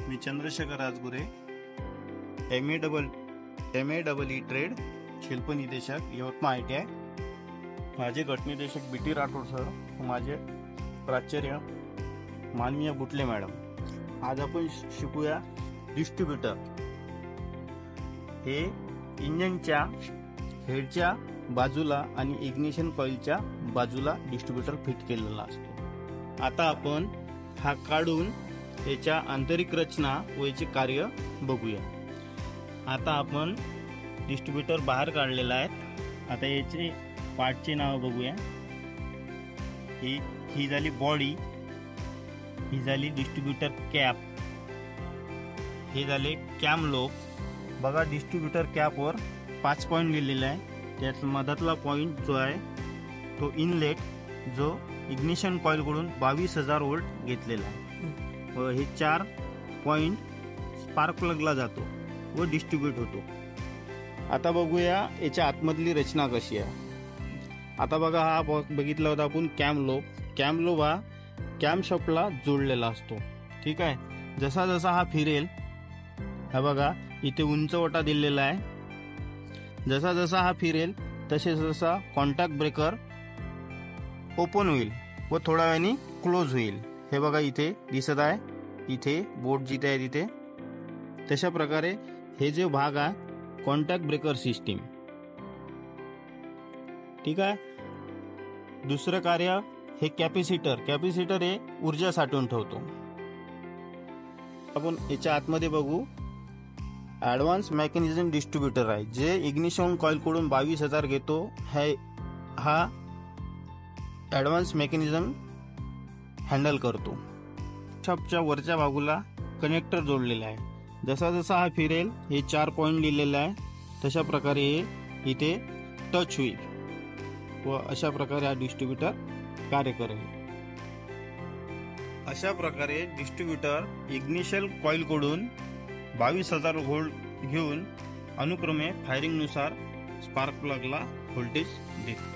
मी Chandrashekhar राजगुरे, MA trade, शिल्प निदेशक, Yavatmal ITI. माझे गटनिदेशक BT राठोड सर, माझे प्राचार्य माननीय बुटले मॅडम. आज आपण शिकूया डिस्ट्रीब्युटर. हे इंजिनच्या हेडच्या बाजूला आणि इग्निशन कॉइलच्या बाजूला डिस्ट्रीब्युटर फिट केलेला असतो. आता आपण हा काढून याच्या आंतरिक रचना व याचे कार्य बघूया. आता आपण डिस्ट्रीब्युटर बाहेर काढलेला आहे. आता याचे पार्टचे नाव बघूया. ही झाली बॉडी, ही झाली डिस्ट्रीब्युटर कॅप, हे झाले कॅम लोब. बघा डिस्ट्रीब्युटर कॅपवर 5 पॉईंट लिहिलेला आहे. त्यात मधातला पॉईंट जो आहे तो इनलेट, जो इग्निशन कॉइलकडून 22,000 व्होल्ट घेतलेला आहे व हे 4 पॉईंट स्पार्क प्लगला जातो व डिस्ट्रीब्यूट होतो. आता बघूया याच्या आतमधली रचना कशी आहे. आता बघा हा बघितला होता आपण कॅम लोब. कॅम लोब हा कॅम शाफ्टला जोडलेला असतो. ठीक आहे. जसा जसा हा फिरेल, हा बघा इथे उंच ओटा दिलेला आहे. जसा जसा हा फिरेल तसे जसा कॉन्टॅक्ट ब्रेकर ओपन होईल व थोड्या वेळाने क्लोज होईल. हे बघा इथे दिसत आहे, इथे बोट जिथे आहे तिथे. तशा प्रकारे हे जे भाग आहे कॉन्टॅक्ट ब्रेकर सिस्टीम. ठीक आहे. दुसरं कार्य हे कॅपॅसिटर. कॅपॅसिटर हे ऊर्जा साठवून ठेवतो. आपण याच्या आतमध्ये बघू. ॲडव्हान्स मेकॅनिझम डिस्ट्रीब्युटर आहे जे इग्निशन कॉइलकडून 22,000 घेतो. हा ॲडव्हान्स मेकॅनिझम हँडल करतो. शाफ्टच्या वरच्या बाजूला कनेक्टर जोडलेला आहे. जसा जसा हा फिरेल हे 4 पॉईंट लिहिलेला आहे. तशा प्रकारे हे इथे टच होईल व अशा प्रकारे हा डिस्ट्रीब्युटर कार्य करेल. अशा प्रकारे डिस्ट्रीब्युटर इग्निशन कॉइलकडून 22,000 व्होल्ट घेऊन अनुक्रमे फायरिंगनुसार स्पार्क प्लगला व्होल्टेज देते.